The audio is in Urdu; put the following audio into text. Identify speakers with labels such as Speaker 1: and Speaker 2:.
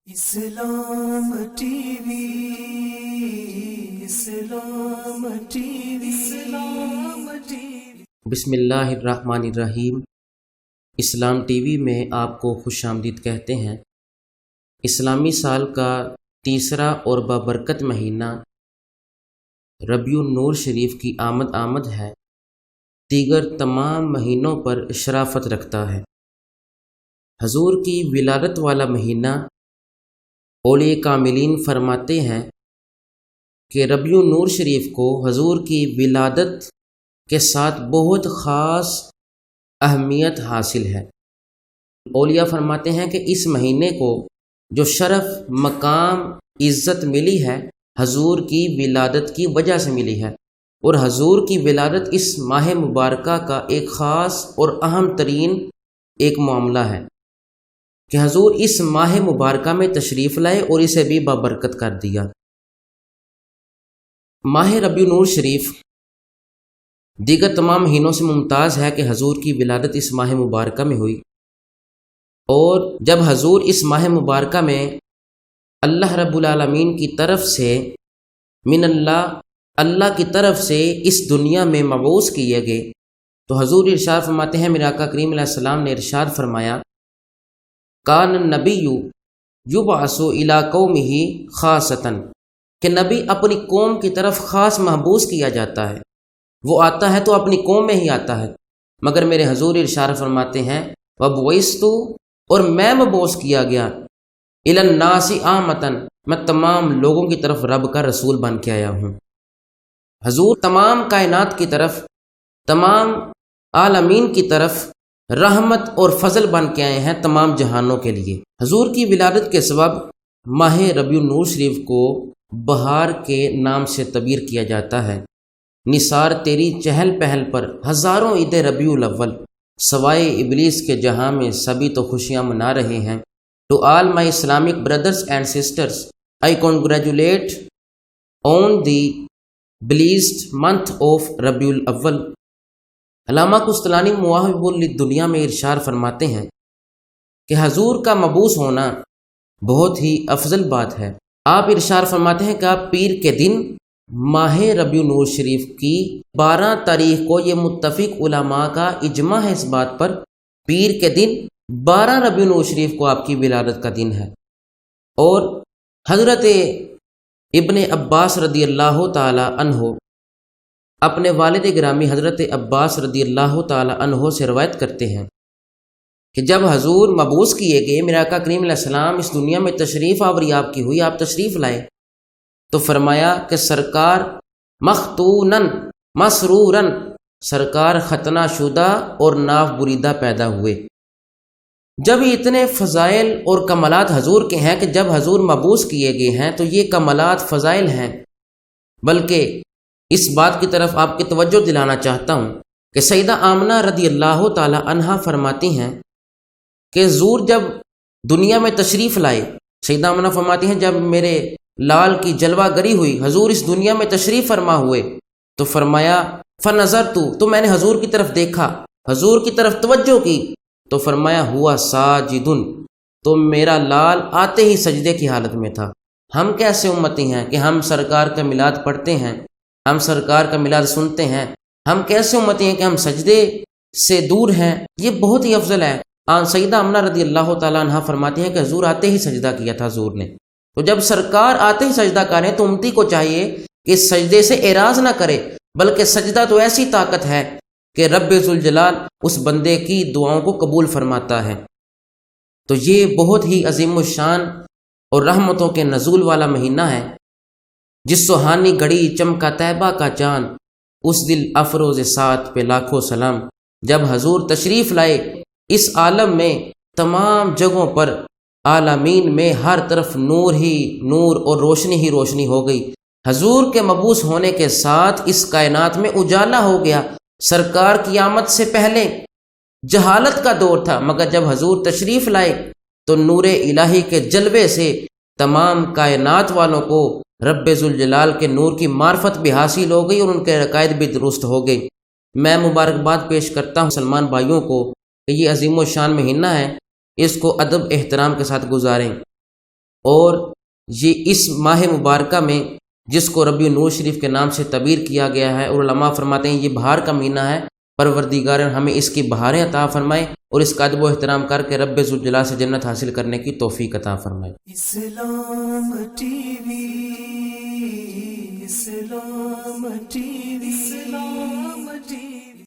Speaker 1: اسلام ٹی وی، اسلام ٹی وی، اسلام ٹی وی۔
Speaker 2: بسم اللہ الرحمن الرحیم۔ اسلام ٹی وی میں آپ کو خوش آمدید کہتے ہیں۔ اسلامی سال کا تیسرا اور بابرکت مہینہ ربیع النور شریف کی آمد ہے، دیگر تمام مہینوں پر شرافت رکھتا ہے۔ حضور کی ولادت والا مہینہ اولیاء کاملین فرماتے ہیں کہ ربیع النور شریف کو حضور کی ولادت کے ساتھ بہت خاص اہمیت حاصل ہے۔ اولیاء فرماتے ہیں کہ اس مہینے کو جو شرف، مقام، عزت ملی ہے حضور کی ولادت کی وجہ سے ملی ہے، اور حضور کی ولادت اس ماہ مبارکہ کا ایک خاص اور اہم ترین ایک معاملہ ہے کہ حضور اس ماہ مبارکہ میں تشریف لائے اور اسے بھی بابرکت کر دیا۔ ماہ ربیع النور شریف دیگر تمام مہینوں سے ممتاز ہے کہ حضور کی ولادت اس ماہ مبارکہ میں ہوئی، اور جب حضور اس ماہ مبارکہ میں اللہ رب العالمین کی طرف سے اللہ کی طرف سے اس دنیا میں مبعوث کیے گئے، تو حضور ارشاد فرماتے ہیں، میرے آقا کریم علیہ السلام نے ارشاد فرمایا، کان النبی یبعث الی قومہ خاصۃ، کہ نبی اپنی قوم کی طرف خاص محبوس کیا جاتا ہے، وہ آتا ہے تو اپنی قوم میں ہی آتا ہے، مگر میرے حضور ارشاد فرماتے ہیں، وبعثت، اور میں مبعوث کیا گیا، الی الناس عامۃ، میں تمام لوگوں کی طرف رب کا رسول بن کے آیا ہوں۔ حضور تمام کائنات کی طرف، تمام عالمین کی طرف رحمت اور فضل بن کے آئے ہیں تمام جہانوں کے لیے۔ حضور کی ولادت کے سبب ماہ ربیع النور شریف کو بہار کے نام سے تعبیر کیا جاتا ہے۔ نثار تیری چہل پہل پر ہزاروں عید ربیع الاول، سوائے ابلیس کے جہاں میں سبھی تو خوشیاں منا رہے ہیں۔ To all my Islamic brothers and sisters, I congratulate on the blessed month of ربیع الاول۔ علامہ قسطلانی مواہب الدنیا میں ارشاد فرماتے ہیں کہ حضور کا مبعوث ہونا بہت ہی افضل بات ہے۔ آپ ارشاد فرماتے ہیں کہ آپ پیر کے دن ماہ ربیع النور شریف کی 12 تاریخ کو، یہ متفق علماء کا اجماع ہے اس بات پر، پیر کے دن 12 ربیع النور شریف کو آپ کی ولادت کا دن ہے۔ اور حضرت ابن عباس رضی اللہ تعالی عنہ اپنے والد گرامی حضرت عباس رضی اللہ تعالی عنہ سے روایت کرتے ہیں کہ جب حضور مبعوث کیے گئے، میرے آقا کریم علیہ السلام اس دنیا میں تشریف آوری آپ کی ہوئی، آپ تشریف لائے، تو فرمایا کہ سرکار مختونن مسرورن، سرکار ختنہ شدہ اور ناف بریدہ پیدا ہوئے۔ جب اتنے فضائل اور کمالات حضور کے ہیں کہ جب حضور مبعوث کیے گئے ہیں تو یہ کمالات فضائل ہیں، بلکہ اس بات کی طرف آپ کی توجہ دلانا چاہتا ہوں کہ سیدہ آمنہ رضی اللہ تعالی عنہا فرماتی ہیں کہ حضور جب دنیا میں تشریف لائے، سیدہ آمنہ فرماتی ہیں جب میرے لال کی جلوہ گری ہوئی، حضور اس دنیا میں تشریف فرما ہوئے، تو فرمایا فنظرت، تو میں نے حضور کی طرف دیکھا، حضور کی طرف توجہ کی، تو فرمایا ہوا ساجدن، تو میرا لال آتے ہی سجدے کی حالت میں تھا۔ ہم کیسے امتی ہیں کہ ہم سرکار کا میلاد پڑھتے ہیں، ہم سرکار کا میلاد سنتے ہیں، ہم کیسے امتی ہیں کہ ہم سجدے سے دور ہیں؟ یہ بہت ہی افضل ہے۔ سیدہ آمنہ رضی اللہ تعالیٰ عنہ فرماتی ہیں کہ حضور آتے ہی سجدہ کیا تھا حضور نے، تو جب سرکار آتے ہی سجدہ کریں تو امتی کو چاہیے کہ اس سجدے سے اعراض نہ کرے، بلکہ سجدہ تو ایسی طاقت ہے کہ رب ذوالجلال اس بندے کی دعاؤں کو قبول فرماتا ہے۔ تو یہ بہت ہی عظیم الشان اور رحمتوں کے نزول والا مہینہ ہے۔ جس سہانی گھڑی چمکا طیبہ کا چاند، اس دل افروز سات پہ لاکھوں سلام۔ جب حضور تشریف لائے اس عالم میں، تمام جگہوں پر عالمین میں ہر طرف نور ہی نور اور روشنی ہی روشنی ہو گئی۔ حضور کے مبعوث ہونے کے ساتھ اس کائنات میں اجالا ہو گیا۔ سرکار کی آمد سے پہلے جہالت کا دور تھا، مگر جب حضور تشریف لائے تو نور الہی کے جلوے سے تمام کائنات والوں کو رب ذوالجلال کے نور کی معرفت بھی حاصل ہو گئی اور ان کے عقائد بھی درست ہو گئے۔ میں مبارکباد پیش کرتا ہوں مسلمان بھائیوں کو کہ یہ عظیم و شان مہینہ ہے، اس کو ادب احترام کے ساتھ گزاریں۔ اور یہ اس ماہ مبارکہ میں جس کو ربیع النور شریف کے نام سے تعبیر کیا گیا ہے، اور علماء فرماتے ہیں یہ بہار کا مہینہ ہے، پروردگار ہمیں اس کی بہاریں عطا فرمائے اور اس کا ادب و احترام کر کے رب ذوالجلال سے جنت حاصل کرنے کی توفیق عطا فرمائے۔
Speaker 1: اسلام ٹی وی، اسلام ٹی وی۔